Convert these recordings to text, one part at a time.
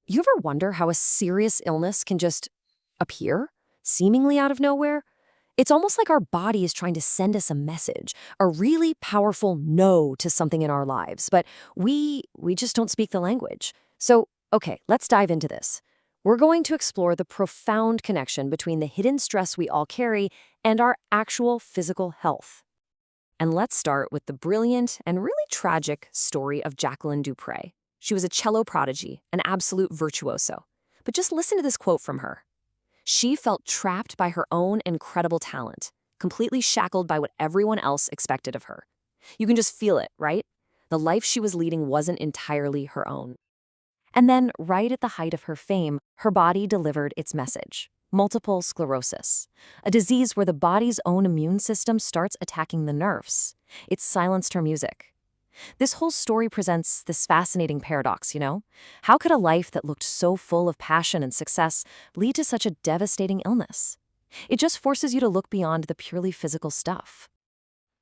You ever wonder how a serious illness can just appear, seemingly out of nowhere? It's almost like our body is trying to send us a message, a really powerful no to something in our lives, but we just don't speak the language. So, okay, let's dive into this. We're going to explore the profound connection between the hidden stress we all carry and our actual physical health. And let's start with the brilliant and really tragic story of Jacqueline Dupre. She was a cello prodigy, an absolute virtuoso. But just listen to this quote from her. She felt trapped by her own incredible talent, completely shackled by what everyone else expected of her. You can just feel it, right? The life she was leading wasn't entirely her own. And then, right at the height of her fame, her body delivered its message. Multiple sclerosis, a disease where the body's own immune system starts attacking the nerves. It silenced her music. This whole story presents this fascinating paradox, you know? How could a life that looked so full of passion and success lead to such a devastating illness? It just forces you to look beyond the purely physical stuff.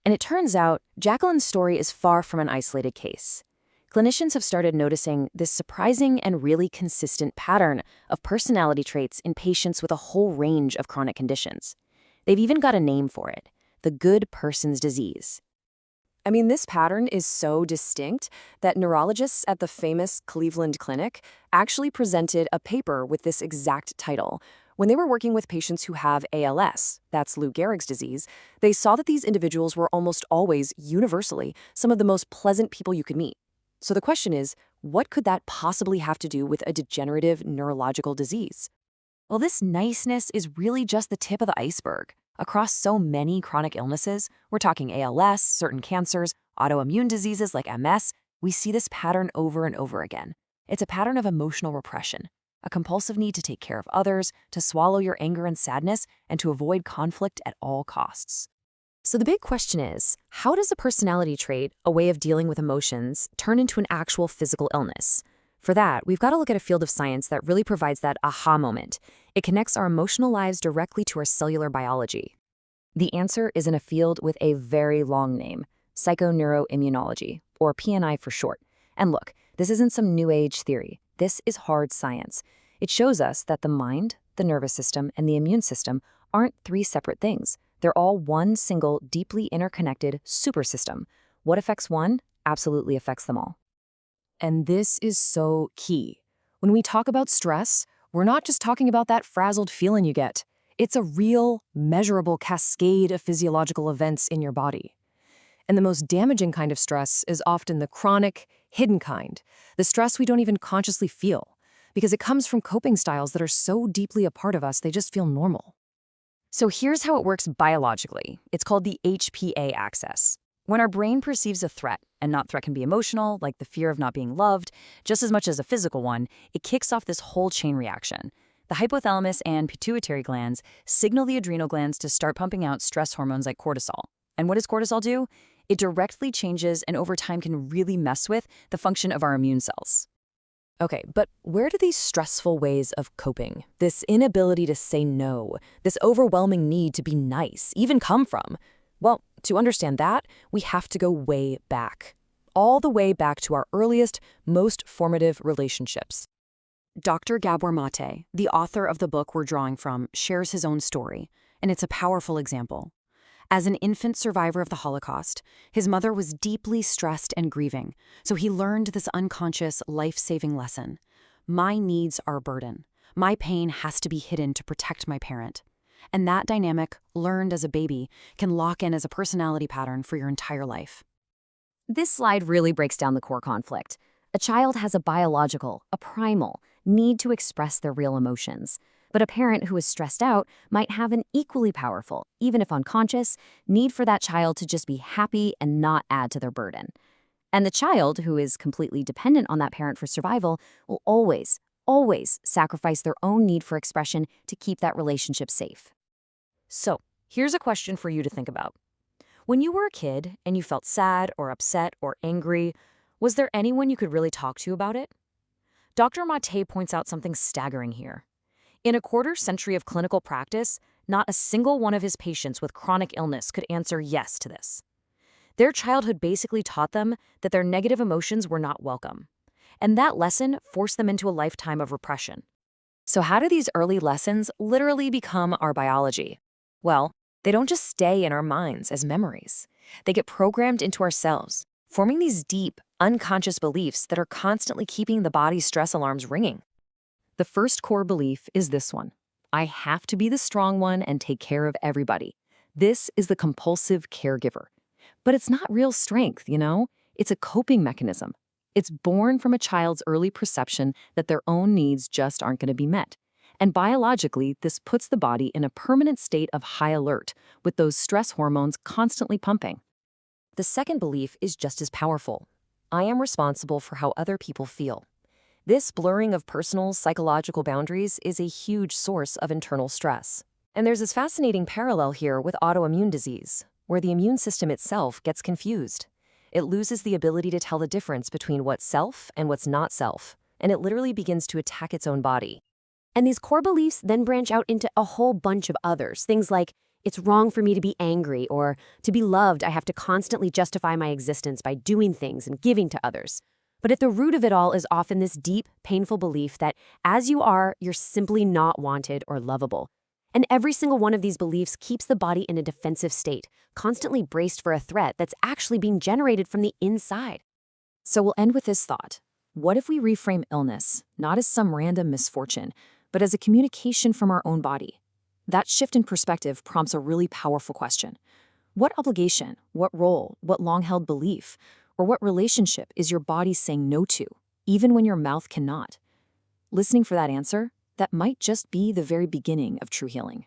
And it turns out, Jacqueline's story is far from an isolated case. Clinicians have started noticing this surprising and really consistent pattern of personality traits in patients with a whole range of chronic conditions. They've even got a name for it, the good person's disease. I mean, this pattern is so distinct that neurologists at the famous Cleveland Clinic actually presented a paper with this exact title. When they were working with patients who have ALS, that's Lou Gehrig's disease, they saw that these individuals were almost always, universally, some of the most pleasant people you could meet. So the question is, what could that possibly have to do with a degenerative neurological disease? Well, this niceness is really just the tip of the iceberg. Across so many chronic illnesses, we're talking ALS, certain cancers, autoimmune diseases like MS, we see this pattern over and over again. It's a pattern of emotional repression, a compulsive need to take care of others, to swallow your anger and sadness, and to avoid conflict at all costs. So the big question is, how does a personality trait, a way of dealing with emotions, turn into an actual physical illness? For that, we've got to look at a field of science that really provides that aha moment. It connects our emotional lives directly to our cellular biology. The answer is in a field with a very long name, psychoneuroimmunology, or PNI for short. And look, this isn't some new age theory. This is hard science. It shows us that the mind, the nervous system, and the immune system aren't three separate things. They're all one single, deeply interconnected supersystem. What affects one absolutely affects them all. And this is so key. When we talk about stress, we're not just talking about that frazzled feeling you get. It's a real, measurable cascade of physiological events in your body. And the most damaging kind of stress is often the chronic, hidden kind, the stress we don't even consciously feel, because it comes from coping styles that are so deeply a part of us they just feel normal. So here's how it works biologically. It's called the HPA axis. When our brain perceives a threat, and that threat can be emotional, like the fear of not being loved, just as much as a physical one, it kicks off this whole chain reaction. The hypothalamus and pituitary glands signal the adrenal glands to start pumping out stress hormones like cortisol. And what does cortisol do? It directly changes and over time can really mess with the function of our immune cells. Okay, but where do these stressful ways of coping, this inability to say no, this overwhelming need to be nice, even come from? Well, to understand that, we have to go way back. All the way back to our earliest, most formative relationships. Dr. Gabor Maté, the author of the book we're drawing from, shares his own story, and it's a powerful example. As an infant survivor of the Holocaust, his mother was deeply stressed and grieving, so he learned this unconscious, life-saving lesson. My needs are a burden. My pain has to be hidden to protect my parent. And that dynamic, learned as a baby, can lock in as a personality pattern for your entire life. This slide really breaks down the core conflict. A child has a biological, a primal, need to express their real emotions. But a parent who is stressed out might have an equally powerful, even if unconscious, need for that child to just be happy and not add to their burden. And the child, who is completely dependent on that parent for survival, will always sacrifice their own need for expression to keep that relationship safe. So, here's a question for you to think about. When you were a kid and you felt sad or upset or angry, was there anyone you could really talk to about it? Dr. Maté points out something staggering here. In a quarter-century of clinical practice, not a single one of his patients with chronic illness could answer yes to this. Their childhood basically taught them that their negative emotions were not welcome. and that lesson forced them into a lifetime of repression. So how do these early lessons literally become our biology? Well, they don't just stay in our minds as memories. They get programmed into our cells, forming these deep, unconscious beliefs that are constantly keeping the body's stress alarms ringing. The first core belief is this one: I have to be the strong one and take care of everybody. This is the compulsive caregiver. But it's not real strength, It's a coping mechanism. It's born from a child's early perception that their own needs just aren't going to be met. And biologically, this puts the body in a permanent state of high alert, with those stress hormones constantly pumping. The second belief is just as powerful. I am responsible for how other people feel. This blurring of personal, psychological boundaries is a huge source of internal stress. And there's this fascinating parallel here with autoimmune disease, where the immune system itself gets confused. It loses the ability to tell the difference between what's self and what's not self, and it literally begins to attack its own body. And these core beliefs then branch out into a whole bunch of others. Things like, it's wrong for me to be angry, or to be loved, I have to constantly justify my existence by doing things and giving to others. But at the root of it all is often this deep, painful belief that as you are, you're simply not wanted or lovable. And every single one of these beliefs keeps the body in a defensive state, constantly braced for a threat that's actually being generated from the inside. So we'll end with this thought. What if we reframe illness, not as some random misfortune, but as a communication from our own body? That shift in perspective prompts a really powerful question. What obligation, what role, what long-held belief, or what relationship is your body saying no to, even when your mouth cannot? Listening for that answer, that might just be the very beginning of true healing.